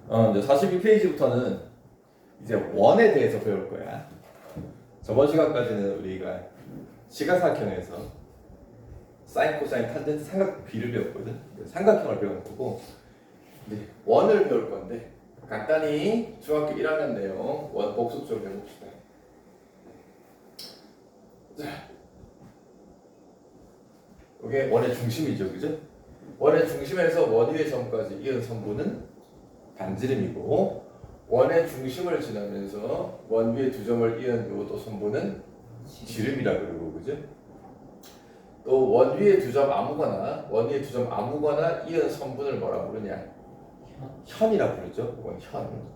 이제 42페이지부터는 이제 원에 대해서 배울 거야. 저번 시간까지는 우리가 시가사각형에서 사인, 코사인, 탄젠트, 삼각 비를 배웠거든. 삼각형을 배운 거고 이제 원을 배울 건데 간단히 중학교 1학년 내용 원 복습 좀 해봅시다. 자, 이게 원의 중심이죠, 그죠? 원의 중심에서 원 위의 점까지 이은 선부는 반지름이고 원의 중심을 지나면서 원 위에 두 점을 이은 요또 선부는 지름이라 그러고, 그죠? 또 원 위에 두 점 아무거나 원 위에 두 점 아무거나 이은 선분을 뭐라 부르냐? 현이라 부르죠. 이건 현.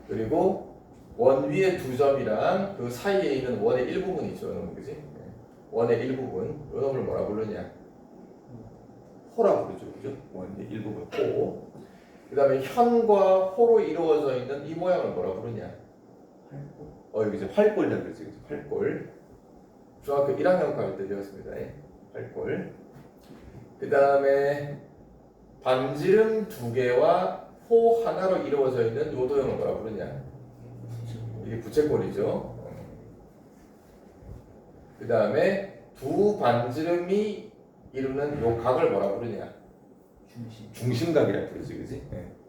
그리고 원 위에 두 점이랑 그 사이에 있는 원의 일부분이 있죠, 여러분, 그지? 원의 일부분, 이 놈을 뭐라 부르냐? 호라 부르죠, 그죠? 원의 일부분 호. 그 다음에 현과 호로 이루어져 있는 이 모양을 뭐라 부르냐? 여기 이제 활골이라고 그러지, 그죠? 활골. 중학교 1학년 갈 때 배웠습니다. 활골. 그 다음에 반지름 두 개와 호 하나로 이루어져 있는 요 도형을 뭐라 부르냐? 이게 부채꼴이죠. 그 다음에 두 반지름이 이루는 요 각을 뭐라 부르냐? 중심각이라 부르지, 그지?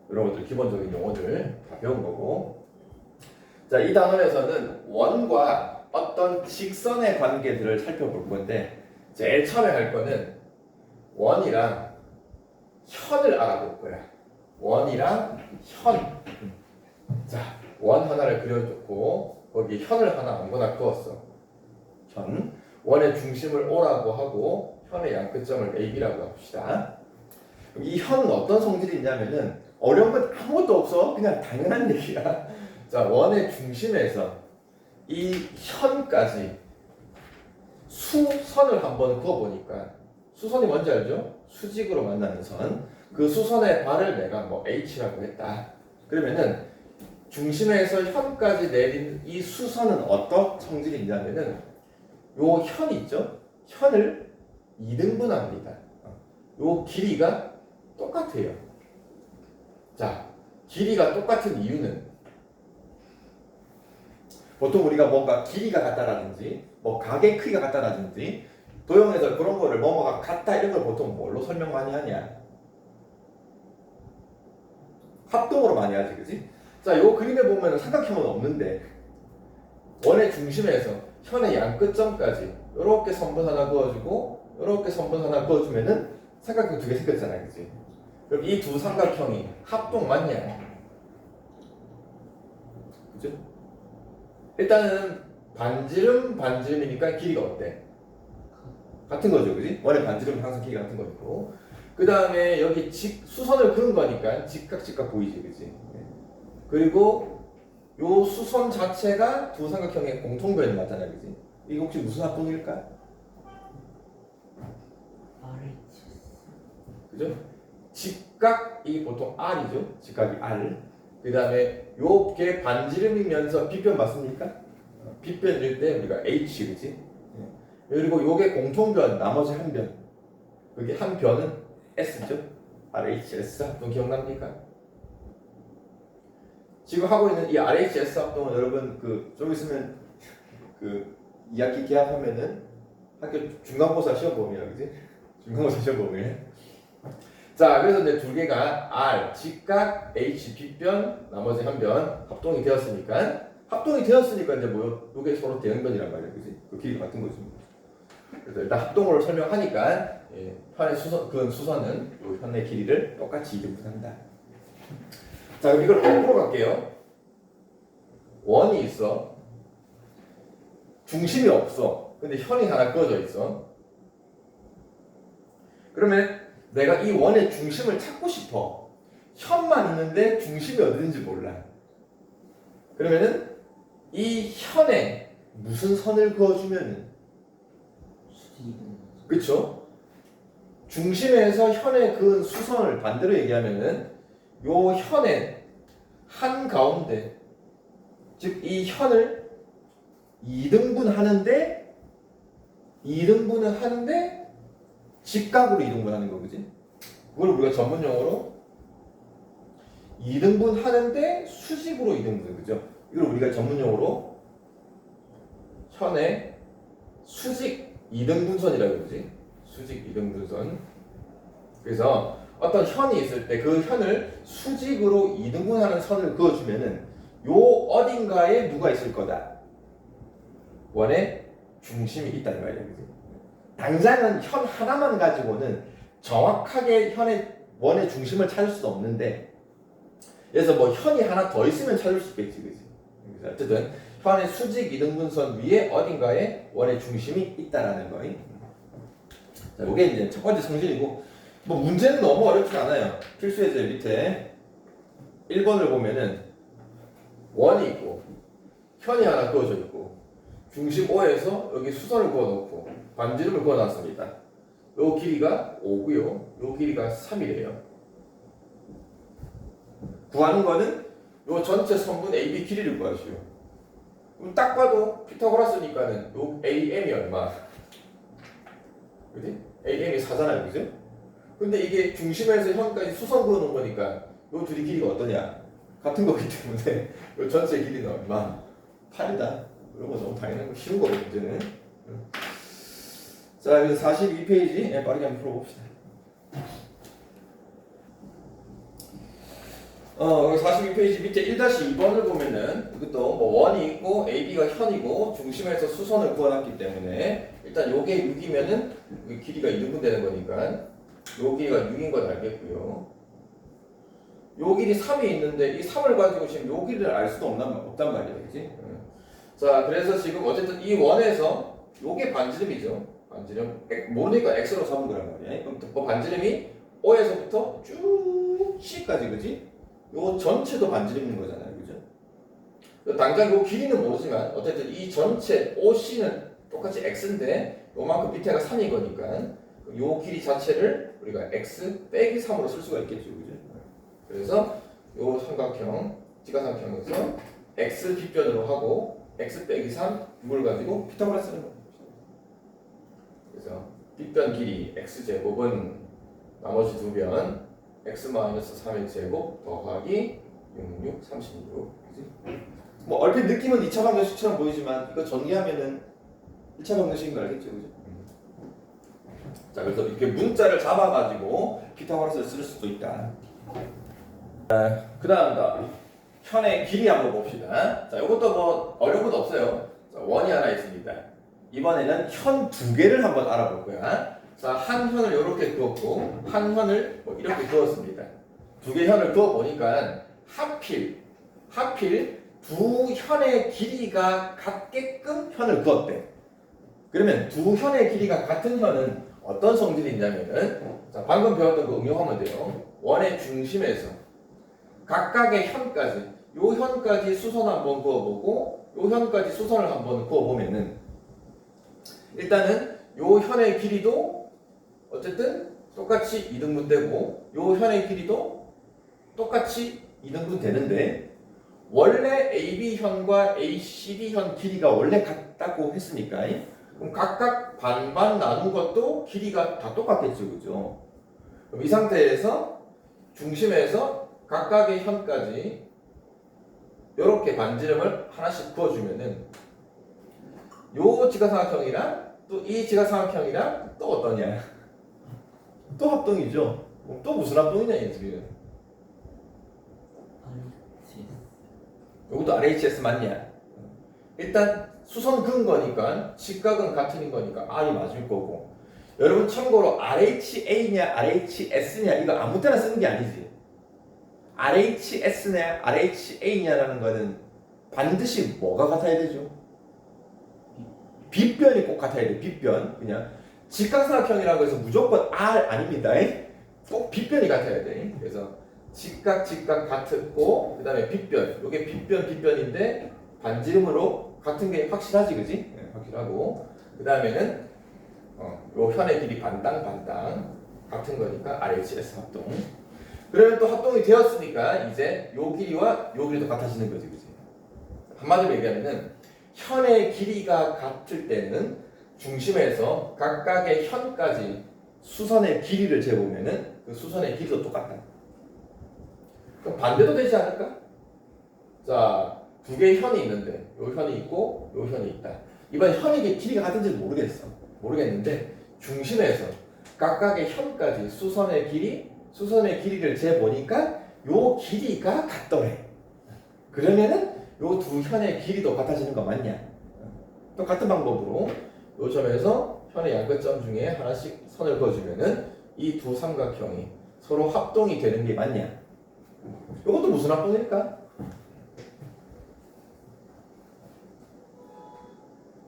이런 것들 기본적인 용어들 다 배운 거고. 자, 이 단원에서는 원과 어떤 직선의 관계들을 살펴볼 건데 제일 처음에 할 거는 원이랑 현을 알아볼 거야. 원이랑 현. 자, 원 하나를 그려줬고 거기 현을 하나 아무거나 그었어. 현. 원의 중심을 O라고 하고 현의 양끝점을 AB라고 합시다. 이 현은 어떤 성질이 있냐면은 어려운 건 아무것도 없어. 그냥 당연한 얘기야. 자, 원의 중심에서 이 현까지 수선을 한번 그어보니까 수선이 뭔지 알죠? 수직으로 만나는 선. 그 수선의 발을 내가 뭐 H라고 했다. 그러면은 중심에서 현까지 내린 이 수선은 어떤 성질이 있냐면은 요 현 있죠? 현을 2등분합니다. 요 길이가 똑같아요. 자, 길이가 똑같은 이유는 보통 우리가 뭔가 길이가 같다라든지 뭐 각의 크기가 같다라든지 도형에서 그런 거를 뭐뭐가 같다 이런 걸 보통 뭘로 설명 많이 하냐? 합동으로 많이 하지, 그지? 자, 요 그림에 보면 삼각형은 없는데 원의 중심에서 현의 양끝점까지 이렇게 선분 하나 그어주고 이렇게 선분 하나 그어주면은 삼각형 두 개 생겼잖아요, 그지? 그럼 이 두 삼각형이 합동 맞냐? 그죠? 일단은 반지름이니까 길이가 어때? 같은 거죠, 그지? 원의 반지름은 항상 길이가 같은 거고. 그 다음에 여기 수선을 그은 거니까 직각 보이지, 그지? 그리고 요 수선 자체가 두 삼각형의 공통변이 맞잖아, 그지? 이게 혹시 무슨 합동일까? 그죠? 직각이 보통 R이죠. 직각이 R. 그 다음에 요게 반지름이면서 빗변 맞습니까? 빗변일 때 우리가 H, 그지? 그리고 요게 공통변, 나머지 한 변. 그게 한 변은 S죠. RHS 합동 기억납니까? 지금 하고 있는 이 RHS 합동은 여러분 좀 있으면 2학기 개학하면은 학교 중간고사 시험 범위야, 그지? 중간고사 시험 범위. 자, 그래서 이제 두 개가 R, 직각, H, 빗변, 나머지 한 변 합동이 되었으니까 이제 뭐요? 요게 서로 대응변이란 말이야, 그지? 그 길이가 같은 거지. 그래서 일단 합동으로 설명하니까 현의 수선은 요 현의 길이를 똑같이 이등분한다. 자, 그럼 이걸 거꾸로 갈게요. 원이 있어. 중심이 없어. 근데 현이 하나 그어져 있어. 그러면 내가 이 원의 중심을 찾고 싶어. 현만 있는데 중심이 어딘지 몰라. 그러면은 이 현에 무슨 선을 그어주면은 그쵸? 중심에서 현에 그은 수선을 반대로 얘기하면은 요 현의 한 가운데, 즉 이 현을 2등분을 하는데 직각으로 2등분하는 거, 그지? 그걸 우리가 전문 용어로 2등분 하는데 수직으로 2등분, 그죠? 이걸 우리가 전문용어로 현의 수직 2등분선이라고 그러지. 수직 2등분선. 그래서 어떤 현이 있을 때 그 현을 수직으로 2등분하는 선을 그어주면은 요 어딘가에 누가 있을 거다. 원의 중심이 있다는 말이야, 그지? 당장은 현 하나만 가지고는 정확하게 원의 중심을 찾을 수 없는데, 그래서 뭐 현이 하나 더 있으면 찾을 수 있겠지, 그지? 그래서 어쨌든 현의 수직 이등분선 위에 어딘가에 원의 중심이 있다라는 거예요. 자, 이게 이제 첫 번째 성질이고, 뭐 문제는 너무 어렵지 않아요. 필수 예제 밑에 1번을 보면은 원이 있고 현이 하나 그어져 있고 중심 O에서 여기 수선을 그어놓고 반지름을 그어놨습니다. 요 길이가 5고요. 요 길이가 3이래요. 구하는 거는 요 전체 선분 AB 길이를 구하시오. 그럼 딱 봐도 피타고라스니까는 요 AM이 얼마? 그지? AM이 4잖아요, 그죠? 근데 이게 중심에서 현까지 수선 그어놓은 거니까 요 둘이 길이가 어떠냐? 같은 거기 때문에 요 전체 길이는 얼마? 8이다. 이런 거 너무 당연한 거 쉬운 거예요, 문제는. 자, 그래서 42페이지 빠르게 한번 풀어봅시다. 42페이지 밑에 1-2번을 보면은 이것도 뭐 원이 있고 AB가 현이고 중심에서 수선을 그어놨기 때문에 일단 요게 6이면은 길이가 2등분 되는 거니까 요 길이가 6인 건 알겠고요. 요 길이 3이 있는데 이 3을 가지고 지금 요 길이를 알 수도 없단 말이야, 그지? 자, 그래서 지금 어쨌든 이 원에서 요게 반지름이죠. 반지름 모르니까 x로 잡은 거란 말이야. 그럼 뭐 반지름이 O에서부터 쭉 C까지, 그지? 요 전체도 반지름인 거잖아요, 그죠? 당장 요 길이는 모르지만 어쨌든 이 전체 OC는 똑같이 x인데 요만큼 밑에가 3인 거니까 요 길이 자체를 우리가 x 빼기 3으로 쓸 수가 있겠죠, 그죠? 그래서 요 삼각형, 지가삼각형에서 x 빗변으로 하고 x 빼기 3 이걸 가지고 피타고라스 쓰는 거예요. 그래서 빗변 길이 x제곱은 나머지 두 변 x-3의 제곱 더하기 66, 36. 그치? 뭐 얼핏 느낌은 2차 방정식처럼 보이지만 이거 전개하면은 1차 방정식인 거 알겠죠, 그죠? 자, 그래서 이렇게 문자를 잡아가지고 피타고라스를 쓸 수도 있다. 그 다음 현의 길이 한번 봅시다. 자, 이것도 뭐 어려운 것도 없어요. 자, 원이 하나 있습니다. 이번에는 현 두 개를 한번 알아볼 거야. 자, 한 현을 이렇게 그었고 한 현을 뭐 이렇게 그었습니다. 두 개 현을 그어 보니까 하필 두 현의 길이가 같게끔 현을 그었대. 그러면 두 현의 길이가 같은 현은 어떤 성질이 있냐면은, 자, 방금 배웠던 거 응용하면 돼요. 원의 중심에서 각각의 현까지, 요 현까지 수선 한번 그어보고 요 현까지 수선을 한번 그어보면은 일단은 요 현의 길이도 어쨌든 똑같이 2등분 되고 요 현의 길이도 똑같이 2등분 되는데 원래 AB현과 ACD현 길이가 원래 같다고 했으니까 그럼 각각 반반 나눈 것도 길이가 다 똑같겠죠, 그죠? 그럼 이 상태에서 중심에서 각각의 현까지 이렇게 반지름을 하나씩 그어주면은 요 지가삼각형이랑 또 이 지가삼각형이랑 또 어떠냐? 또 합동이죠. 또 무슨 합동이냐, 이 둘이는? 이것도 RHS 맞냐? 일단 수선 그은 거니까 직각은 같은 거니까 R이 맞을 거고. 여러분 참고로 RHA냐 RHS냐 이거 아무 때나 쓰는 게 아니지. RHS냐 RHA냐라는 거는 반드시 뭐가 같아야 되죠? 빗변이 꼭 같아야 돼. 빗변. 그냥 직각삼각형이라고 해서 무조건 R 아닙니다. 꼭 빗변이 같아야 돼. 그래서 직각 같았고 그 다음에 빗변. 이게 빗변인데 반지름으로 같은 게 확실하지, 그지? 네, 확실하고 그 다음에는 요 현의 길이 반당 같은 거니까 RHS 합동. 그러면 또 합동이 되었으니까 이제 요 길이와 요 길이도 같아지는 거지, 그지? 한마디로 얘기하면은 현의 길이가 같을 때는 중심에서 각각의 현까지 수선의 길이를 재보면은 그 수선의 길이도 똑같다. 그럼 반대도 되지 않을까? 자, 두 개의 현이 있는데 요 현이 있고 요 현이 있다. 이번 현이 길이가 같은지 모르겠는데 중심에서 각각의 현까지 수선의 길이를 재보니까 요 길이가 같더래. 그러면은 요 두 현의 길이도 같아지는 거 맞냐? 또 같은 방법으로 요 점에서 현의 양끝점 중에 하나씩 선을 그어주면은 이 두 삼각형이 서로 합동이 되는 게 맞냐? 이것도 무슨 합동일까?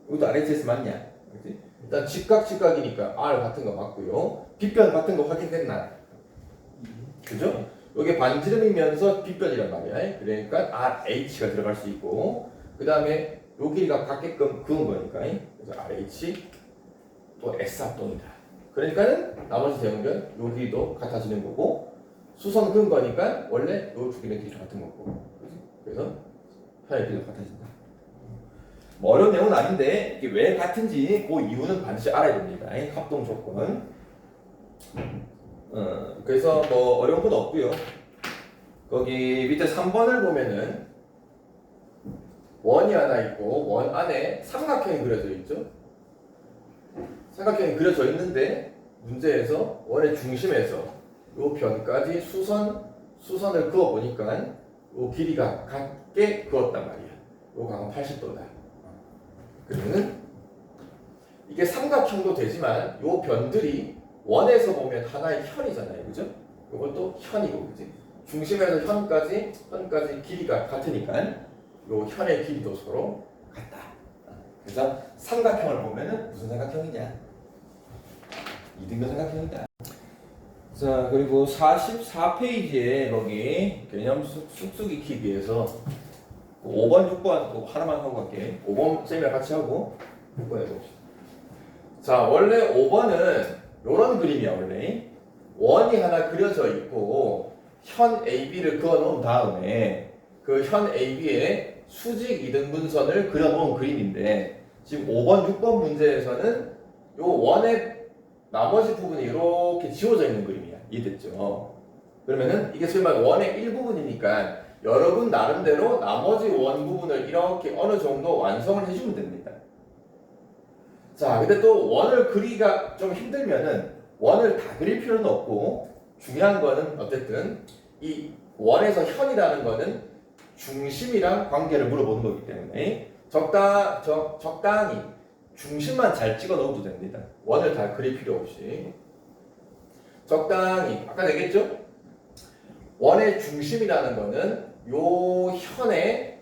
이것도 RHS 맞냐? 그치? 일단 직각이니까 R 같은 거 맞고요. 빗변 같은 거 확인됐나? 그죠? 이게 반지름이면서 빗변이란 말이야. 그러니까 RH가 들어갈 수 있고, 그 다음에 요 길이가 같게끔 그은 거니까. 그래서 RH 또 S 합동이다. 그러니까는 나머지 대응변 요 길이도 같아지는 거고, 수선 그은 거니까 원래 요 두 개의 길이가 같은 거고. 그치? 그래서 현의 길이가 같아진다. 뭐 어려운 내용은 아닌데 이게 왜 같은지 그 이유는 반드시 알아야 됩니다. 합동 조건. 그래서 뭐 어려운 건 없고요. 거기 밑에 3번을 보면은 원이 하나 있고 원 안에 삼각형이 그려져 있죠. 삼각형이 그려져 있는데 문제에서 원의 중심에서 요 변까지 수선을 그어 보니까 요 길이가 같게 그었단 말이야. 요 각은 80도다. 그러면은 이게 삼각형도 되지만 요 변들이 원에서 보면 하나의 현이잖아요, 그죠? 이것도 현이고, 그지? 중심에서 현까지 길이가 같으니까 요 현의 길이도 서로 같다. 그래서 삼각형을 보면은 무슨 삼각형이냐? 이등변 삼각형이다. 자, 그리고 44페이지에 거기 개념 쑥쑥 익히기 위해서 5번, 6번 하나만 하고 갈게. 5번 쌤이랑 같이 하고 6번 해봅시다. 자, 원래 5번은 요런 그림이야, 원래. 원이 하나 그려져 있고 현 AB를 그어 놓은 다음에 그 현 AB에 수직 이등분선을 그려 놓은 그림인데 지금 5번, 6번 문제에서는 요 원의 나머지 부분이 이렇게 지워져 있는 그림이야. 이해됐죠? 그러면은 이게 소위 말해 원의 일부분이니까 여러분 나름대로 나머지 원 부분을 이렇게 어느 정도 완성을 해주면 됩니다. 자, 근데 또 원을 그리기가 좀 힘들면은 원을 다 그릴 필요는 없고 중요한 거는 어쨌든 이 원에서 현이라는 거는 중심이랑 관계를 물어보는 거기 때문에 적당히 중심만 잘 찍어 넣어도 됩니다. 원을 다 그릴 필요 없이 적당히 아까 얘기했죠? 원의 중심이라는 거는 요 현의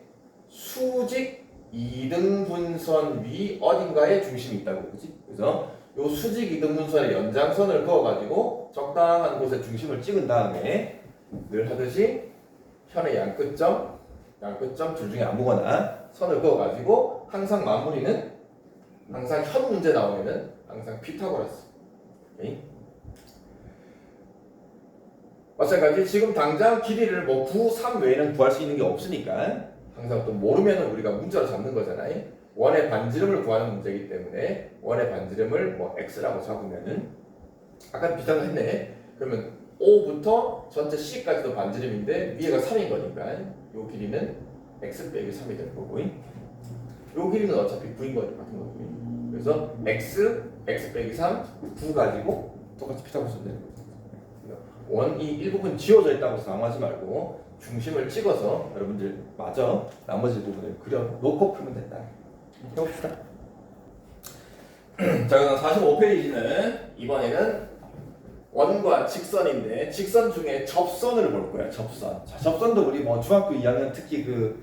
수직 이등분선 위 어딘가에 중심이 있다고, 그지? 그래서 요 수직 이등분선의 연장선을 그어가지고 적당한 곳에 중심을 찍은 다음에 늘 하듯이 현의 양끝점 둘 중에 아무거나 선을 그어가지고 항상 마무리는 항상 현 문제 나오면은 항상 피타고라스. 오케이? 마찬가지 지금 당장 길이를 뭐 9, 3 외에는 구할 수 있는 게 없으니까 항상 또 모르면 우리가 문자로 잡는 거잖아요. 원의 반지름을 구하는 문제이기 때문에 원의 반지름을 뭐 x라고 잡으면은 아까 비슷한 거 했네. 그러면 O부터 전체 C까지도 반지름인데 위에가 3인 거니까 요 길이는 x 빼기 3이 되는 거고 요 길이는 어차피 9인 거니까 같은 거고 그래서 x 빼기 3, 9 가지고 똑같이 피타고라스 되는 거죠. 원이 일부분 지워져 있다고 해서 당황하지 말고 중심을 찍어서 여러분들 마저 나머지 부분을 그려 놓고 풀면 된다. 해봅시다. 자, 그럼 45페이지는 이번에는 원과 직선인데 직선 중에 접선을 볼 거야. 접선. 자, 접선도 우리 뭐 중학교 2학년 특히 그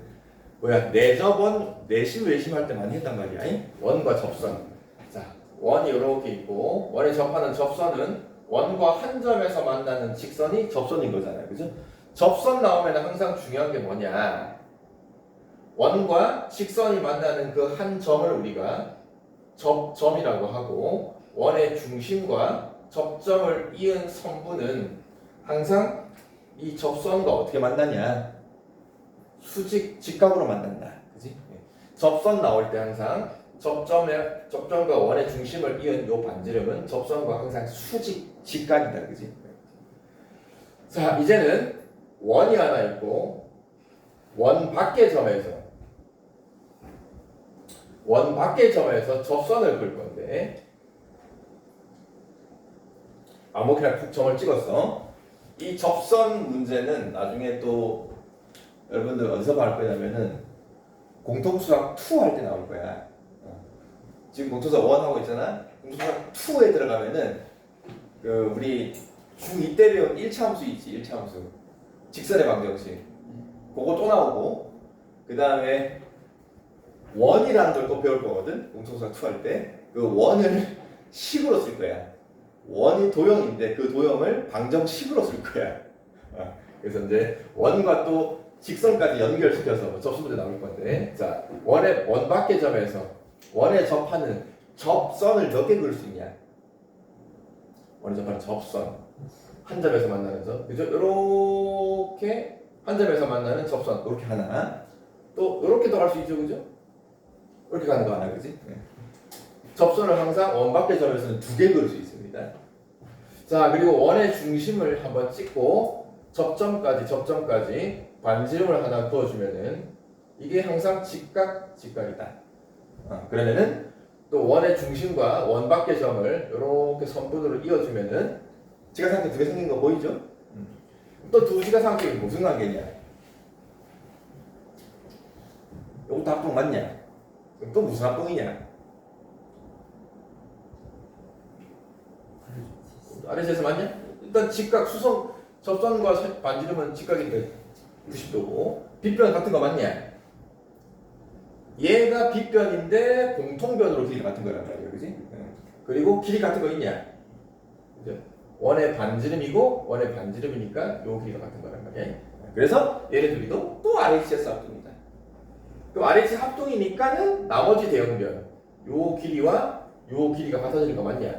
내접원 내심 외심 할 때 많이 했단 말이야. 원과 접선. 자, 원이 이렇게 있고 원에 접하는 접선은 원과 한 점에서 만나는 직선이 접선인 거잖아요. 그죠? 접선 나오면 항상 중요한 게 뭐냐? 원과 직선이 만나는 그 한 점을 우리가 접점이라고 하고 원의 중심과 접점을 이은 선분은 항상 이 접선과 어떻게 만나냐? 직각으로 만난다. 그지? 접선 나올 때 항상 접점과 원의 중심을 이은 요 반지름은 접선과 항상 직각이다. 그지? 자, 이제는 원이 하나 있고 원 밖의 점에서 접선을 그을 건데 아무렇게나 푹 점을 찍었어. 이 접선 문제는 나중에 또 여러분들 어디서 볼 거냐면은 공통수학 2 할 때 나올 거야. 지금 공통수학 1 하고 있잖아. 공통수학 2에 들어가면은 그 우리 중2 때 배운 1차 함수 있지. 1차 함수 직선의 방정식 그거 또 나오고 그 다음에 원이라는 걸 또 배울 거거든. 공통수학 2 할 때 그 원을 식으로 쓸 거야. 원이 도형인데 그 도형을 방정식으로 쓸 거야. 그래서 이제 원과 또 직선까지 연결시켜서 접수 문제 나올 건데, 자 원 밖의 점에서 원에 접하는 접선을 몇 개 그릴 수 있냐? 원에 접하는 접선 한 점에서 만나는 점, 그죠? 이렇게 한 점에서 만나는 접선 이렇게 하나, 또 이렇게 더 갈 수 있죠, 그죠? 이렇게 가는 거 하나, 그지? 네. 접선을 항상 원 밖의 점에서는 2개 그릴 수 있습니다. 자, 그리고 원의 중심을 한번 찍고 접점까지 반지름을 하나 그어주면은 이게 항상 직각이다. 그러면은 또 원의 중심과 원 밖의 점을 이렇게 선분으로 이어주면은 직각삼각 2개 생긴 거 보이죠? 또 두 직각삼각이 무슨 관계냐? 이것도 합동 맞냐? 그럼 또 무슨 합동이냐? RHS 맞냐? 일단 직각 수성 접선과 반지름은 직각인데 90도고 빗변 같은 거 맞냐? 얘가 빗변인데 공통변으로 길이가 같은 거란 말이야, 그지? 그리고 길이 같은 거 있냐? 그죠? 원의 반지름이니까 요 길이가 같은 거란 말이야. 그래서 얘네 둘이도 또 RHS 합동이다. 그럼 RH 합동이니까는 나머지 대형변 요 길이와 요 길이가 같아지는 거 맞냐?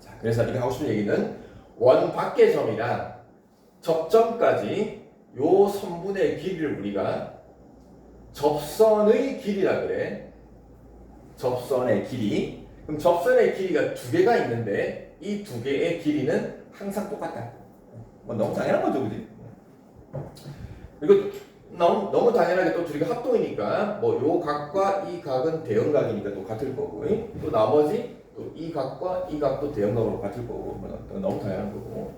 자, 그래서 이거 하고 싶은 얘기는 원 밖의 점이랑 접점까지 요 선분의 길이를 우리가 접선의 길이라 그래. 접선의 길이. 그럼 접선의 길이가 2개가 있는데 이 2개의 길이는 항상 똑같다. 뭐 너무 당연한 거죠, 그지? 그리고 너무 당연하게 또 둘이가 합동이니까 뭐 요 각과 이 각은 대형각이니까 또 같을 거고, 또 나머지 또 이 각과 이 각도 대형각으로 같을 거고, 뭐 너무 당연한 거고.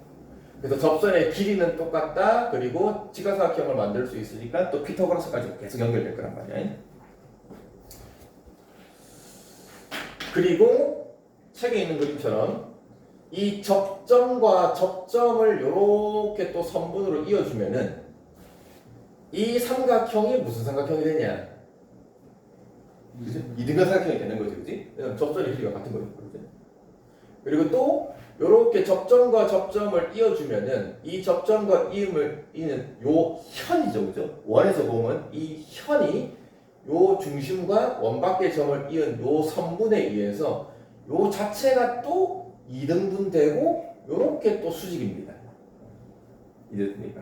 그래서 접선의 길이는 똑같다. 그리고 직각삼각형을 만들 수 있으니까 또 피타고라스까지 계속 연결될 거란 말이야. 그리고 책에 있는 그림처럼 이 접점과 접점을 이렇게 또 선분으로 이어주면은 이 삼각형이 무슨 삼각형이 되냐? 그죠? 이등변 삼각형이 되는 거지, 그지? 접선의 길이가 같은 거죠, 그지? 그리고 또 이렇게 접점과 접점을 이어주면은 이 접점과 이는 요 현이죠, 그죠? 원에서 보면 이 현이 요 중심과 원 밖의 점을 이은 요 선분에 의해서 요 자체가 또 이등분되고 요렇게 또 수직입니다. 이등분이니까.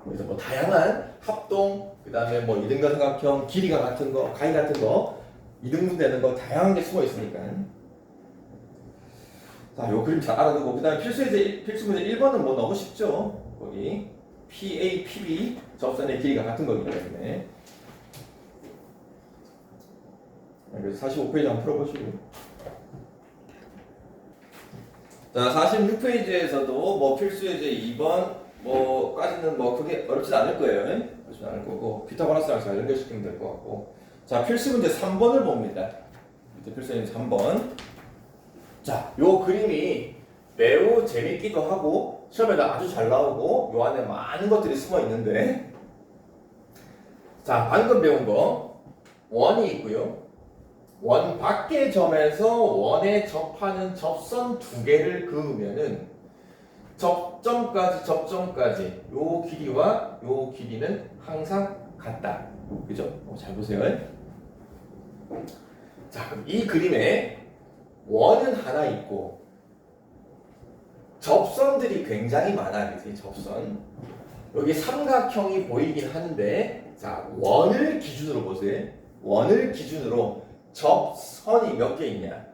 그래서 뭐 다양한 합동, 그 다음에 뭐 이등변 삼각형, 길이가 같은 거, 가위 같은 거, 이등분되는 거 다양한 게 숨어 있으니까. 자, 요 그림 잘 알아두고, 그 다음에 필수 문제 1번은 뭐 너무 쉽죠? 거기 PA, PB 접선의 길이가 같은 거기 때문에. 그래서 45페이지 한번 풀어보시고. 자, 46페이지에서도 뭐 필수 예제 2번 뭐까지는 뭐 그게 어렵진 않을 거예요. 어렵진 않을 거고 피타고라스랑 잘 연결시키면 될 것 같고. 자, 필수 문제 3번을 봅니다. 밑에 필수 문제 3번. 자, 요 그림이 매우 재밌기도 하고 시험에도 아주 잘 나오고 요 안에 많은 것들이 숨어 있는데, 자, 방금 배운 거 원이 있고요. 원 밖의 점에서 원에 접하는 접선 2개를 그으면은 접점까지 요 길이와 요 길이는 항상 같다. 그죠? 잘 보세요. 자, 그럼 이 그림에 원은 하나 있고 접선들이 굉장히 많아. 그치? 접선. 여기 삼각형이 보이긴 하는데, 자, 원을 기준으로 보세요. 원을 기준으로 접선이 몇 개 있냐?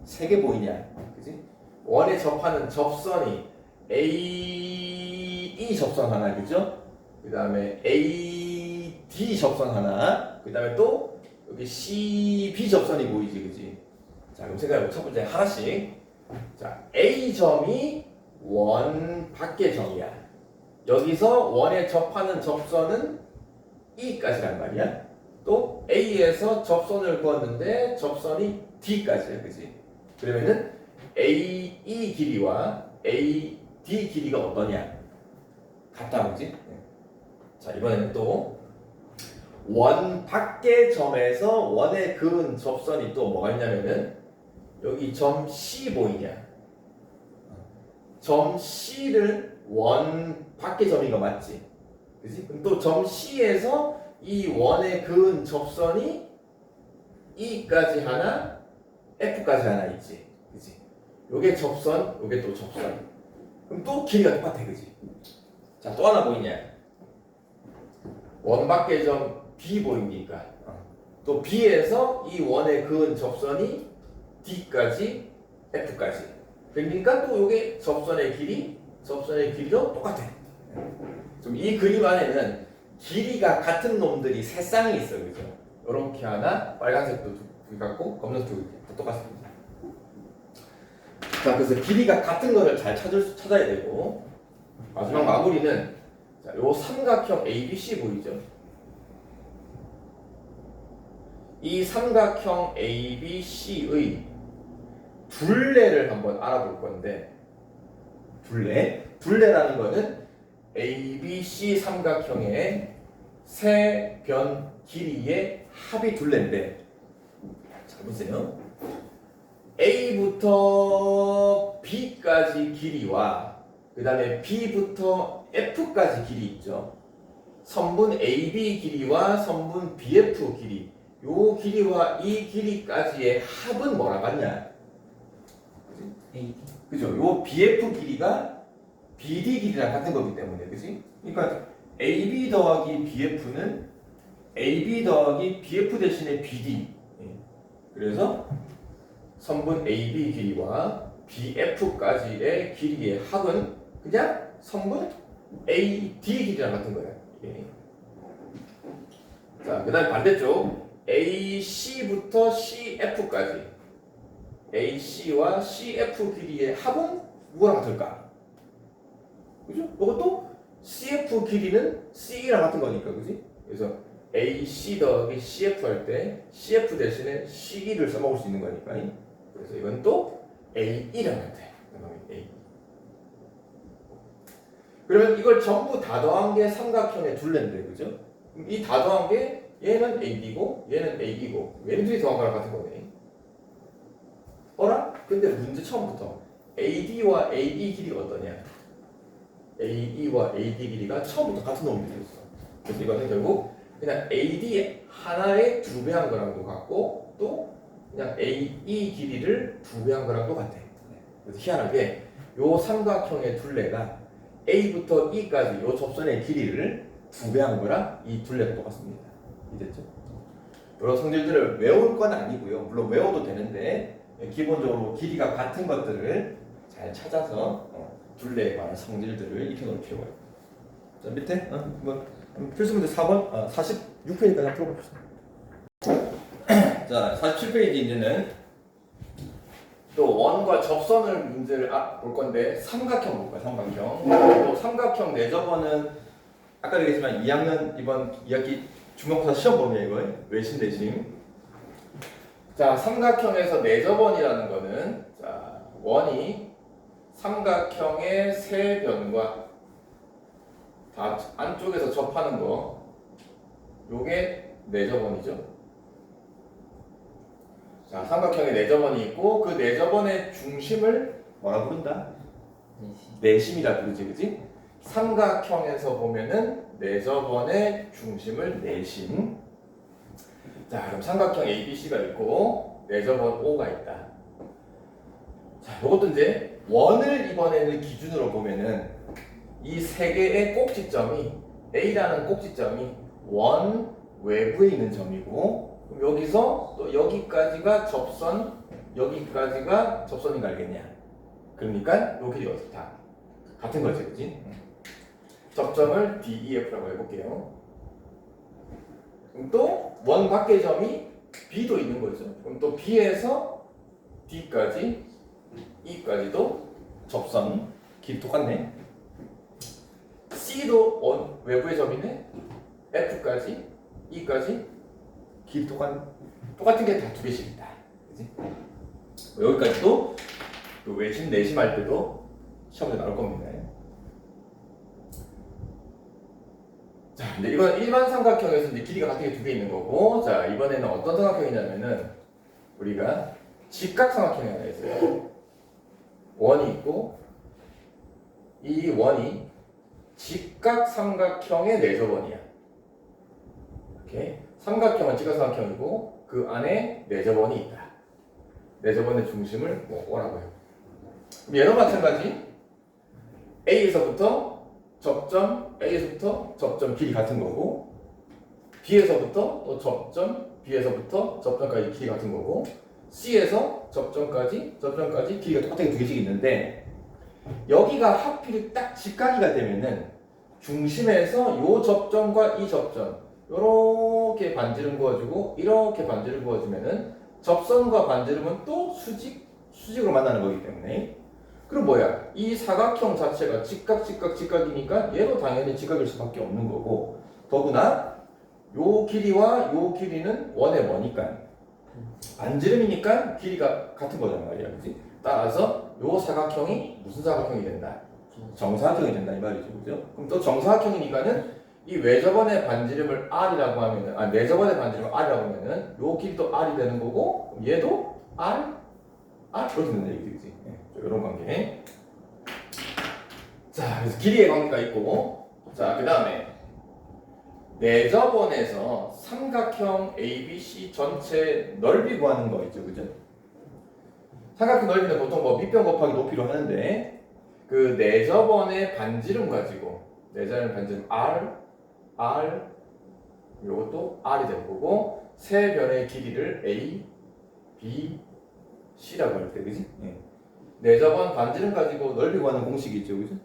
3개 보이냐? 그지? 원에 접하는 접선이 AE 접선 하나, 그죠? 그 다음에 AD 접선 하나, 그 다음에 또 여기 CB 접선이 보이지, 그지? 자, 그럼 생각해보면 첫 번째 하나씩. 자, A점이 원 밖의 점이야. 여기서 원에 접하는 접선은 E까지란 말이야. 또 A에서 접선을 그었는데 접선이 D까지야, 그지? 그러면은 AE 길이와 AD 길이가 어떠냐? 같다, 그지? 자, 이번에는 또 원 밖의 점에서 원에 그은 접선이 또 뭐가 있냐면은 여기 점 C 보이냐? 점 C를 원 밖의 점인 거 맞지? 그지? 그럼 또 점 C에서 이 원에 그은 접선이 E까지 하나, F까지 하나 있지, 그지? 요게 접선, 요게 또 접선. 그럼 또 길이가 똑같아, 그지? 자, 또 하나 보이냐? 원 밖의 점 B 보입니까? 또 B에서 이 원에 그은 접선이 D까지, F까지. 그러니까 또 요게 접선의 길이도 똑같아. 좀 이 그림 안에는 길이가 같은 놈들이 세 쌍이 있어, 그죠? 요렇게 하나, 빨간색도 두 개 같고, 검정색도 다 똑같습니다. 자, 그래서 길이가 같은 거를 잘 찾아야 되고, 마지막 마무리는 자, 요 삼각형 ABC 보이죠? 이 삼각형 ABC의 둘레를 한번 알아볼 건데, 둘레라는 거는 ABC 삼각형의 세 변 길이의 합이 둘레인데, 자 보세요. A부터 B까지 길이와 그 다음에 B부터 F까지 길이 있죠. 선분 AB 길이와 선분 BF 길이, 요 길이와 이 길이까지의 합은 뭐라고 하냐? AD. 그죠? 요 BF 길이가 BD 길이랑 같은 거기 때문에, 그지? 그러니까 AB 더하기 BF는 AB 더하기 BF 대신에 BD. 그래서 선분 AB 길이와 BF까지의 길이의 합은 그냥 선분 AD 길이랑 같은 거야. 자, 그 다음에 반대쪽 AC부터 CF까지 AC와 CF 길이의 합은 누구랑 같을까? 그죠? 이것도 CF 길이는 CE랑 같은 거니까, 그지? 그래서 AC 더하기 CF 할 때 CF 대신에 CE를 써먹을 수 있는 거니까. 그래서 이건 또 AE랑 같아. A. 그러면 이걸 전부 다 더한 게 삼각형의 둘레인데, 그죠? 이 다 더한 게 얘는 AD고 얘는 AE고 얘는 둘이 더한 거랑 같은 거네. 어라? 근데 문제 처음부터 AD와 AE 길이가 어떠냐? AE와 AD 길이가 처음부터 같은 놈이 되었어. 그래서 이거는 결국 그냥 AD 하나의 2배 한 거랑도 같고 또 그냥 AE 길이를 2배 한 거랑도 같아. 그래서 희한하게 요 삼각형의 둘레가 A부터 E까지 요 접선의 길이를 2배 한 거랑 이 둘레가 똑같습니다. 이해됐죠? 여러 성질들을 외울 건 아니고요. 물론 외워도 되는데 기본적으로 길이가 같은 것들을 잘 찾아서 둘레에 관한 성질들을 익혀놓을 필요가 있고. 자, 밑에 필수 문제 4번 46페이지까지 한번 풀어봅시다. 자, 47페이지 이제는 또 원과 접선을 문제를 볼 건데 삼각형 볼 거야. 삼각형. 또 삼각형 내접어는 아까 얘기했지만 2학년 이번 2학기 중간고사 시험 범위에 이거 외신 대신. 자, 삼각형에서 내접원이라는 거는 자, 원이 삼각형의 세 변과 다 안쪽에서 접하는 거, 요게 내접원이죠. 자, 삼각형의 내접원이 있고 그 내접원의 중심을 뭐라 부른다? 내심이라 부르지, 그지? 삼각형에서 보면은 내접원의 중심을 내심. 자, 그럼 삼각형 ABC가 있고 내접원 O가 있다. 자, 요것도 이제 원을 이번에는 기준으로 보면은 이 세 개의 꼭지점이 A라는 꼭지점이 원 외부에 있는 점이고, 그럼 여기서 또 여기까지가 접선, 여기까지가 접선인 거 알겠냐? 그러니까 요 길이가 어떻다? 같은 거지, 그지? 접점을 DEF라고 해볼게요. 그럼 또 원 밖의 점이 B도 있는 거죠. 그럼 또 B에서 D까지, E까지도 접선 길이 똑같네. C도 외부의 점이네. F까지, E까지 길이 똑같은 게 다 두 개씩 있다. 그지? 여기까지도 또 외심 내심 할 때도 시험에 나올 겁니다. 자, 근데 이건 일반 삼각형에서 이제 길이가 같은 게 두 개 있는 거고, 자, 이번에는 어떤 삼각형이냐면은 우리가 직각 삼각형이 하나 있어요. 원이 있고, 이 원이 직각 삼각형의 내접원이야. 이렇게 삼각형은 직각 삼각형이고 그 안에 내접원이 있다. 내접원의 중심을 뭐 O라고 해요. 그럼 얘도 마찬가지. A에서부터 접점 길이 같은 거고, B에서부터 또 B에서부터 접점까지 길이 같은 거고, C에서 접점까지 길이가 똑같은 게 두 개씩 있는데, 여기가 하필 딱 직각이가 되면은 중심에서 요 접점과 이 접점 요렇게 반지름 그어주고 이렇게 반지름 그어주면은 접선과 반지름은 또 수직으로 만나는 거기 때문에, 그럼 뭐야? 이 사각형 자체가 직각이니까 얘도 당연히 직각일 수밖에 없는 거고, 더구나 요 길이와 요 길이는 원의 뭐니까 반지름이니까 길이가 같은 거잖아 말이야, 그지? 따라서 요 사각형이 무슨 사각형이 된다? 정사각형이 된다 이 말이죠, 그죠? 그럼 또 정사각형이니까는 이 외접원의 반지름을 R이라고 하면은, 내접원의 반지름을 R이라고 하면은 요 길이도 R이 되는 거고, 얘도 R 이렇게 된다 얘기지, 그지? 이런 관계. 자, 그래서 길이의 관계가 있고, 자, 그 다음에 내접원에서 삼각형 ABC 전체 넓이 구하는 거 있죠, 그죠? 삼각형 넓이는 보통 뭐 밑변 곱하기 높이로 하는데, 그 내접원의 반지름 가지고 내접원의 반지름 R 요것도 R이 될 거고, 세 변의 길이를 A, B, C라고 할 때, 그지? 내접원 반지름 가지고 넓이 구하는 공식이 있죠, 그죠?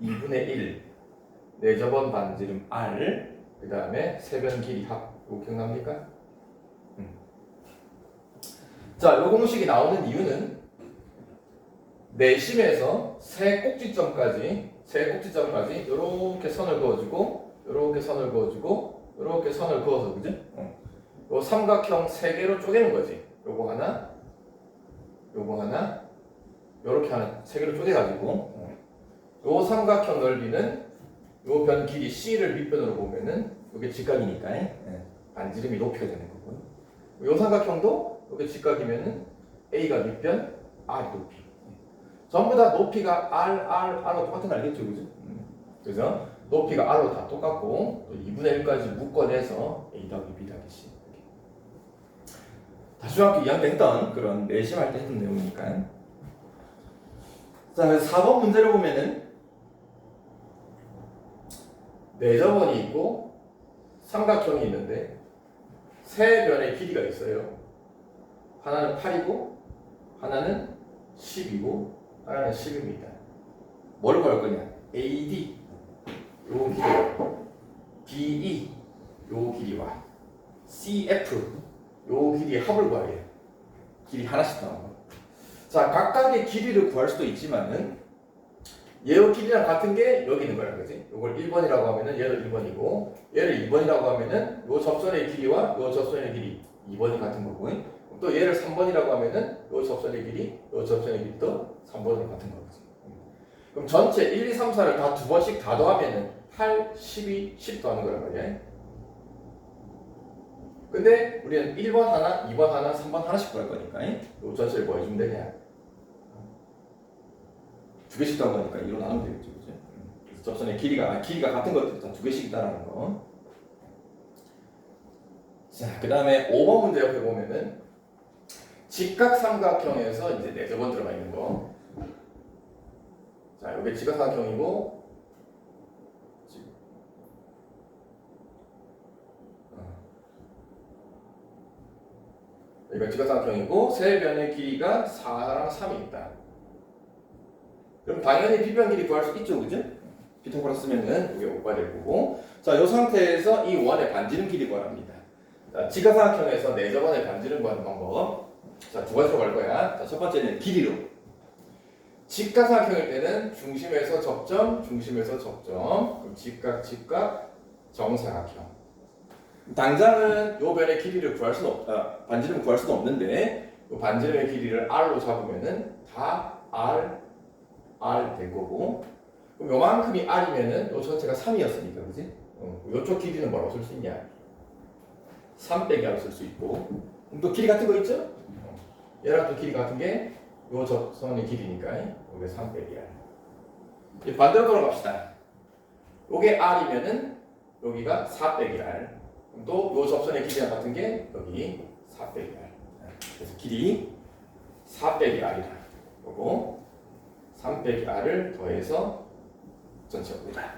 2분의 1 내접원 반지름 R, 그 다음에 세변 길이 합. 이거 기억납니까? 자, 이 공식이 나오는 이유는 내심에서 세 꼭지점까지 이렇게 선을 그어주고, 이렇게 선을 그어주고, 이렇게 선을 그어서, 그죠? 요 삼각형 세 개로 쪼개는 거지. 요거 하나, 요렇게 하나 세 개로 쪼개가지고, 요 삼각형 넓이는 요 변 길이 C를 밑변으로 보면은 요게 직각이니까 반지름이 높이가 되는 거고요. 요 삼각형도 요게 직각이면은 A가 밑변, R이 높이. 전부 다 높이가 R로 똑같은 거 알겠죠, 그죠? 그래서 높이가 R로 다 똑같고, 또 2분의 1까지 묶어내서 A 더하기 B 더하기 C. 다 중학교 2학년 때 했던 그런 내심할 때 했던 내용이니까. 자, 그래서 4번 문제를 보면은 내접원이 있고 삼각형이 있는데 세 변의 길이가 있어요. 하나는 8이고 하나는 10이고 하나는 10입니다. 뭘 구할 거냐? AD 요 길이와 BE 요 길이와 CF 요 길이의 합을 구하래요. 길이 하나씩 나와요. 자, 각각의 길이를 구할 수도 있지만은 얘의 길이랑 같은 게 여기 있는 거야, 그지? 요걸 1번이라고 하면은 얘도 1번이고, 얘를 2번이라고 하면은 요 접선의 길이와 요 접선의 길이 2번이 같은 거고, 또 얘를 3번이라고 하면은 요 접선의 길이, 요 접선의 길이도 3번으로 같은 거지. 그럼 전체 1, 2, 3, 4를 다 두 번씩 다 더하면은 8, 12, 10 더하는 거란 말이야. 근데 우리는 1번 하나, 2번 하나, 3번 하나씩 구할 거니까 요 전체를 뭐 해주면 되냐? 두 개씩 더한 거니까 2로 나누면 되겠죠, 그죠? 그래서 접선의 길이가 같은 것들 다 두 개씩 있다라는 거. 자, 그 다음에 5번 문제 옆에 보면은 직각 삼각형에서 이제 내접원 들어가 있는 거. 자, 여기 직각 삼각형이고, 여기가 직각 삼각형이고 세 변의 길이가 4랑 3이 있다. 그럼 당연히 B변 길이 구할 수 있죠, 그죠? 피타고라스 쓰면은 이게 5가 될 거고. 자, 이 상태에서 이 원의 반지름 길이 구합니다. 자, 직각삼각형에서 내접원의 반지름 구하는 방법. 자, 두 가지로 갈 거야. 자, 첫 번째는 길이로. 직각삼각형일 때는 중심에서 접점, 중심에서 접점. 그럼 직각, 정사각형. 당장은 요 변의 길이를 구할 수는 없다. 반지름 구할 수는 없는데, 요 반지름의 길이를 R로 잡으면은 다 R 될 거고. 그럼 요만큼이 R이면은 요 전체가 3이었으니까, 그지? 요쪽 길이는 뭐라고 쓸 수 있냐? 3 빼기 R로 쓸 수 있고. 그럼 또 길이 같은 거 있죠? 얘랑 또 길이 같은 게 요 접선의 길이니까 요게 3 빼기 R. 이제 반대로 돌아갑시다. 요게 R이면은 여기가 4 빼기 R. 그럼 또 요 접선의 길이랑 같은 게 여기 4 빼기 R. 그래서 길이 4 빼기 R이다. 그리고 3 빼기 R을 더해서 전체 보다.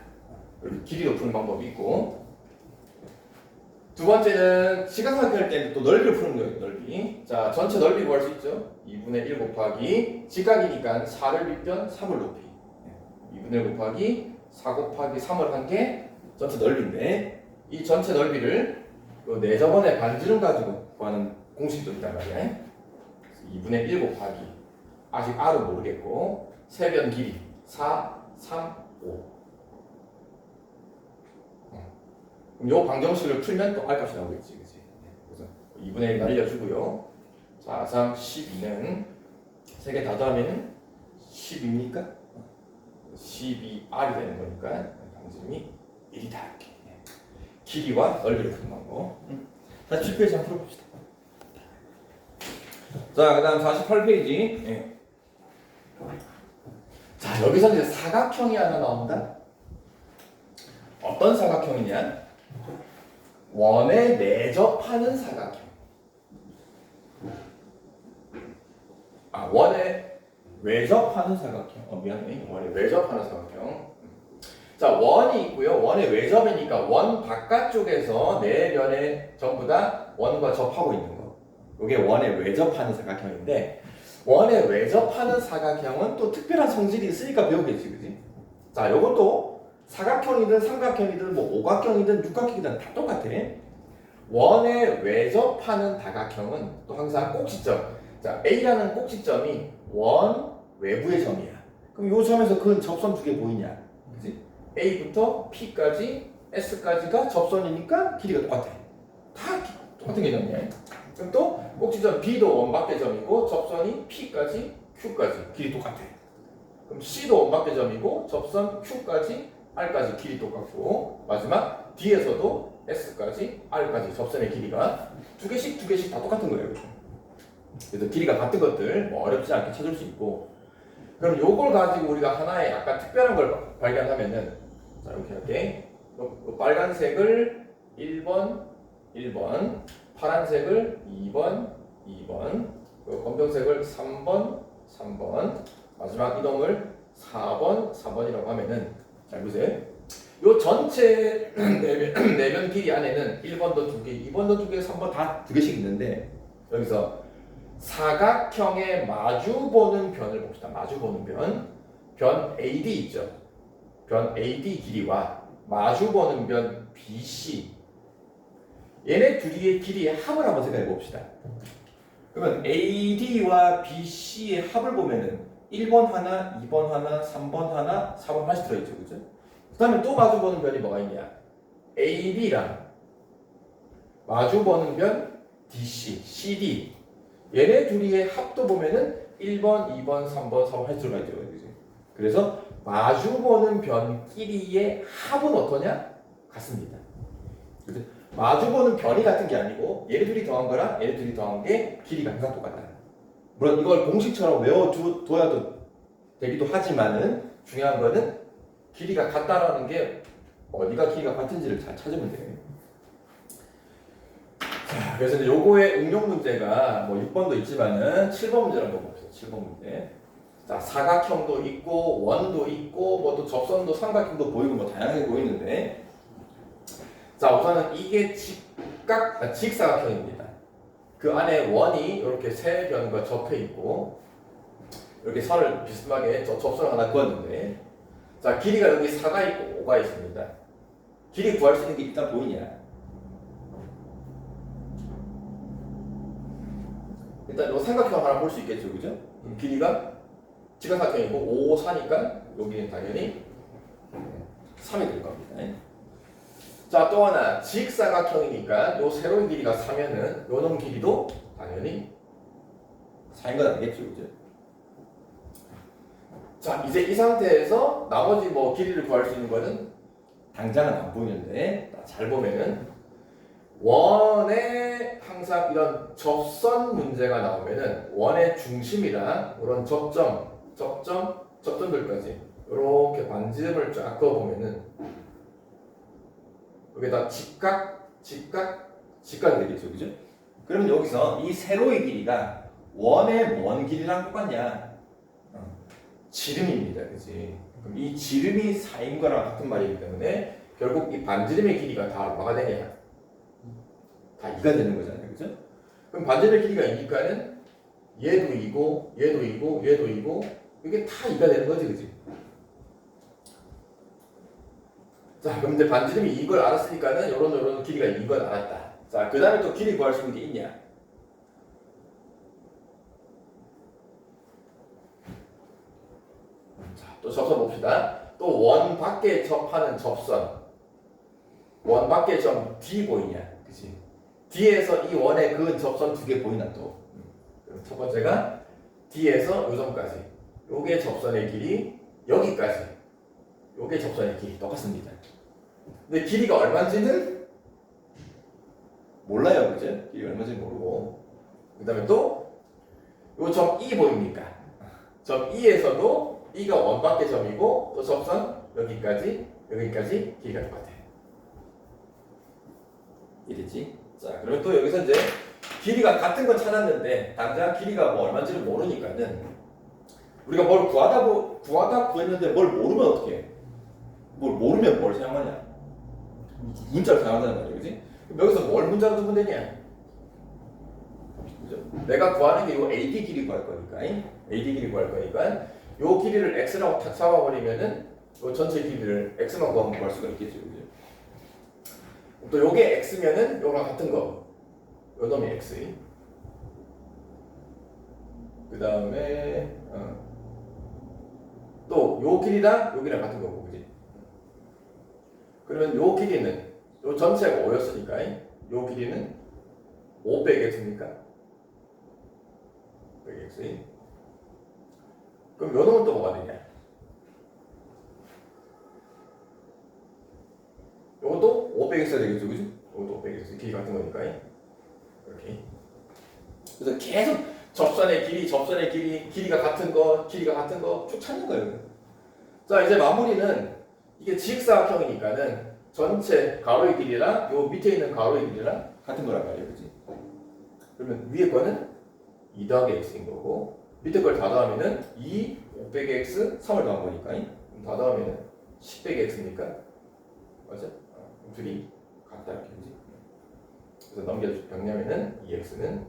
이렇게 길이도 푸는 방법이 있고. 두 번째는 시각삼각형 할 때는 또 넓이를 푸는 거예요. 넓이. 자, 전체 넓이 구할 수 있죠. 2분의 1 곱하기 직각이니까 4를 밑변 3을 높이. 2분의 1 곱하기 4 곱하기 3을 한 게 전체 넓이인데 이 전체 넓이를 요 내접원의 반지름 가지고 구하는 공식도 있단 말이야. 2분의 1 곱하기 아직 R은 모르겠고 세변 길이 4, 3, 5. 그럼 요 방정식을 풀면 또 R 값이 나오겠지, 그치? 그래서 2분의 1 날려주고요. 4, 3, 12는 3개 다 더하면 10입니까? 12R이 되는 거니까 방지름이 1이다 이렇게. 길이와 넓이를 푸는 방법. 다시 10페이지 한번 풀어봅시다. 자, 그 다음 48페이지. 자, 여기서 이제 사각형이 하나 나온다. 어떤 사각형이냐? 원에 내접하는 사각형. 원에 외접하는 사각형. 미안해. 원에 외접하는 사각형. 자, 원이 있고요. 원의 외접이니까 원 바깥쪽에서 네 면에 전부 다 원과 접하고 있는 거. 이게 원에 외접하는 사각형인데 원에 외접하는 사각형은 또 특별한 성질이 있으니까 배우겠지, 그지? 자, 요것도 사각형이든 삼각형이든 뭐 오각형이든 육각형이든 다 똑같아. 원에 외접하는 다각형은 또 항상 꼭지점. 자, A라는 꼭지점이 원 외부의 점이야. 그럼 요 점에서 그 접선 두 개 보이냐? 그지? A부터 P까지 S까지가 접선이니까 길이가 똑같아. 다 똑같은 개념이야. 그럼 또 꼭지점 B도 원밖의 점이고 접선이 P까지 Q까지 길이 똑같아. 그럼 C도 원밖의 점이고 접선 Q까지 R까지 길이 똑같고 마지막 D에서도 S까지 R까지 접선의 길이가 두 개씩 다 똑같은 거예요. 그래서 길이가 같은 것들 뭐 어렵지 않게 찾을 수 있고 그럼 요걸 가지고 우리가 하나의 약간 특별한 걸 발견하면은 자 이렇게 할게. 요 빨간색을 1번 파란색을 2번 요 검정색을 3번 마지막 이동을 4번이라고 하면은 잘 보세요. 요 전체 내면 길이 안에는 1번도 2개, 2번도 2개, 3번 다 2개씩 있는데 여기서 사각형에 마주보는 변을 봅시다. 마주보는 변 AD 있죠. 변 AD 길이와 마주보는 변 BC 얘네 둘이의 길이의 합을 한번 생각해 봅시다. 그러면 AD와 BC의 합을 보면은 1번 하나, 2번 하나, 3번 하나, 4번 하나씩 들어있죠. 그죠? 그 다음에 또 마주보는 변이 뭐가 있냐? AB랑 마주보는 변 DC, CD 얘네 둘이의 합도 보면은 1번, 2번, 3번, 4번 하나씩 들어가 있죠. 그죠? 그래서 마주보는 변끼리의 합은 어떠냐? 같습니다. 그죠? 마주보는 변이 같은 게 아니고 얘네 둘이 더한 거랑 얘네 둘이 더한 게 길이가 항상 똑같다. 물론 이걸 공식처럼 외워둬야도 되기도 하지만은 중요한 거는 길이가 같다라는 게 어디가 길이가 같은지를 잘 찾으면 돼요. 자, 그래서 이제 요거의 응용 문제가 뭐 6번도 있지만은 7번 문제를 한번 봅시다. 7번 문제. 자, 사각형도 있고 원도 있고 뭐 또 접선도 삼각형도 보이고 뭐 다양하게 보이는데 자, 우선은 이게 직사각형입니다. 그 안에 원이 이렇게 세 변과 접해 있고 이렇게 선을 비스듬하게 접선을 하나 그었는데, 자 길이가 여기 4가 있고 5가 있습니다. 길이 구할 수 있는 게 일단 보이냐? 일단 요 삼각형 하나 볼 수 있겠죠, 그죠? 길이가 직각삼각형이고 5, 4니까 여기는 당연히 3이 될 겁니다. 자, 또 하나 직사각형이니까 요 세로의 길이가 4면은 요 놈 길이도 당연히 4인 건 아니겠죠, 그죠? 자, 이제 이 상태에서 나머지 뭐 길이를 구할 수 있는 거는 당장은 안 보이는데 잘 보면은 원에 항상 이런 접선 문제가 나오면은 원의 중심이랑 이런 접점들까지 이렇게 반지름을 쫙 그어보면은 여기다 직각이 되겠죠, 그죠? 그러면 여기서 이 세로의 길이가 원의 뭔 길이랑 똑같냐? 지름입니다, 그지? 그럼 이 지름이 4인 거랑 같은 말이기 때문에 결국 이 반지름의 길이가 다 뭐가 되냐? 다 2가 되는 거잖아요, 그죠? 그럼 반지름의 길이가 2니까는 얘도 2고, 얘도 2고, 얘도 2고, 이게 다 2가 되는 거지, 그지? 자, 그럼 이제 반지름이 이걸 알았으니까는 요런 길이가 이걸 알았다. 자, 그 다음에 또 길이 구할 수 있는 게 있냐? 자, 또 접선 봅시다. 또 원 밖에 접하는 접선. 원 밖에 점 D 보이냐? 그치? D에서 이 원에 그은 접선 2개 보이나 또? 그럼 첫 번째가 D에서 요 점까지. 요게 접선의 길이, 여기까지. 요게 접선의 길이 똑같습니다. 근데 길이가 얼마인지는 몰라요, 그죠? 길이 얼마인지 모르고. 그 다음에 또 요 점 E 보입니까? 점 E에서도 E가 원 밖의 점이고 또 접선 여기까지 길이가 똑같아요. 이랬지? 자, 그러면 또 여기서 이제 길이가 같은 건 찾았는데 당장 길이가 뭐 얼마인지를 모르니까는 우리가 뭘 구하다 구했는데 뭘 모르면 어떻게 해? 뭘 모르면 뭘 사용하냐? 문자를 사용한다는 말이야, 그지? 그럼 여기서 뭘 문자로 두면 되냐? 그죠? 내가 구하는 게 이 AD 길이 구할 거니까, AD 길이 구할 거니까, 요 길이를 x라고 탁 잡아버리면은 요 전체 길이를 x만 구하면 구할 수가 있겠죠, 그죠? 또 요게 x면은 요랑 같은 거, 요 놈이 x. 그 다음에 또 요 길이랑 여기랑 같은 거고, 그지? 그러면 요 길이는 요 전체가 5였으니까 요 길이는 5 빼기 x입니까? 빼기 x. 그럼 요 놈은 또 뭐가 되냐? 요것도 5 빼기 x가 되겠죠, 그지? 요것도 5 빼기 x. 길이 같은 거니까 이렇게. 그래서 계속 접선의 길이, 길이가 같은 거 쭉 찾는 거예요. 자, 이제 마무리는 이게 직사각형이니까는 전체 가로의 길이랑 요 밑에 있는 가로의 길이랑 같은 거란 말이에요, 그렇지? 그러면 위에 거는 2 더하기 x인 거고 밑에 걸 다 더하면은 2, 5 빼기 x, 3을 더한 거니까 다 더하면은 10 빼기 x니까 맞아? 둘이 같다 이렇게 그지? 그래서 정리하면은 2x는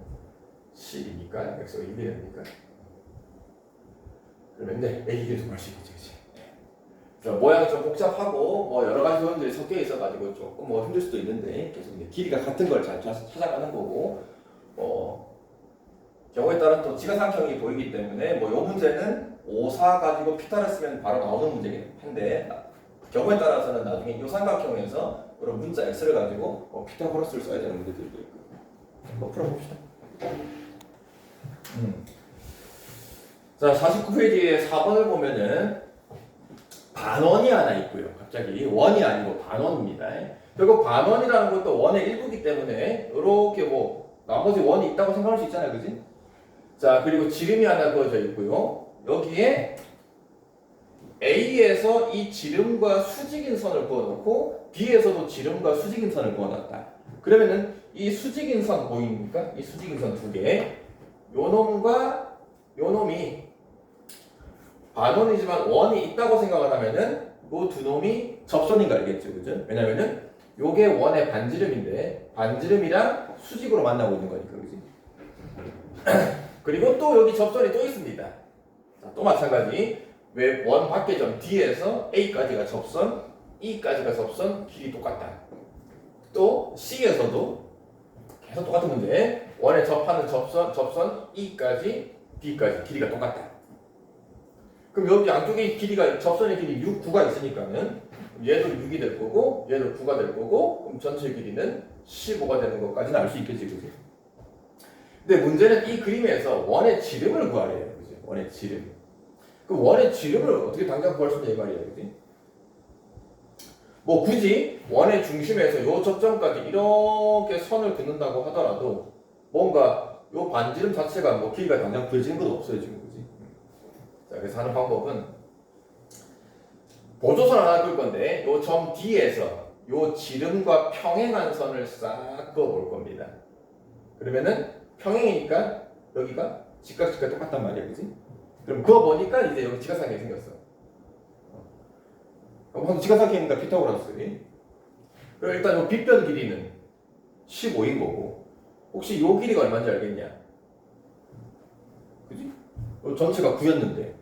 10이니까 x가 1이 됩니까? 그러면 이제 a를 구할 수 있겠지, 그치? 모양이 좀 복잡하고 뭐 여러 가지 요인들이 섞여 있어가지고 조금 뭐 힘들 수도 있는데 계속 이제 길이가 같은 걸 잘 찾아가는 거고 경우에 따라 또 직각삼각형이 보이기 때문에 뭐 요 문제는 5, 4 가지고 피타를 쓰면 바로 나오는 문제긴 한데 경우에 따라서는 나중에 요 삼각형에서 그런 문자 x를 가지고 피타고라스를 써야 되는 문제들도 있고 한번 풀어봅시다. 자, 49페이지에 4번을 보면은 반원이 하나 있고요. 갑자기 원이 아니고 반원입니다. 결국 반원이라는 것도 원의 일부이기 때문에 이렇게 뭐 나머지 원이 있다고 생각할 수 있잖아요, 그지? 자, 그리고 지름이 하나 그어져 있고요. 여기에 A에서 이 지름과 수직인 선을 그어놓고 B에서도 지름과 수직인 선을 그어놨다. 그러면은 이 수직인 선 보입니까? 이 수직인 선 두 개. 요 놈과 요 놈이 반원이지만 원이 있다고 생각을 하면은 그 두 놈이 접선인 거 알겠죠, 그죠? 왜냐면은 요게 원의 반지름인데 반지름이랑 수직으로 만나고 있는 거니까, 그지? 그리고 또 여기 접선이 또 있습니다. 자, 또 마찬가지. 왜 원 밖의 점 D에서 A까지가 접선, E까지가 접선, 길이 똑같다. 또 C에서도 계속 똑같은 문제. 원에 접하는 접선 E까지, D까지 길이가 똑같다. 그럼 여기 양쪽의 길이가 접선의 길이 6, 9가 있으니까는 얘도 6이 될 거고 얘도 9가 될 거고 그럼 전체 길이는 15가 되는 것까지는 알 수 있겠지, 그지? 근데 문제는 이 그림에서 원의 지름을 구하래요, 그지? 원의 지름. 그 원의 지름을 어떻게 당장 구할 수 있냐 이 말이야, 그지? 뭐 굳이 원의 중심에서 요 접점까지 이렇게 선을 긋는다고 하더라도 뭔가 요 반지름 자체가 뭐 길이가 당장 구해지는 건 없어요, 지금, 그지? 자, 그래서 하는 방법은 보조선 하나 그을 건데 요 점 D에서 요 지름과 평행한 선을 싹 그어 볼 겁니다. 그러면은 평행이니까 여기가 직각 똑같단 말이야, 그지? 그럼 그어 보니까 이제 여기 지각삼각형이 생겼어. 그럼 지각삼각형이니까 피타고라스. 그럼 일단 요 빗변 길이는 15인 거고 혹시 요 길이가 얼마인지 알겠냐? 그지? 요 전체가 9였는데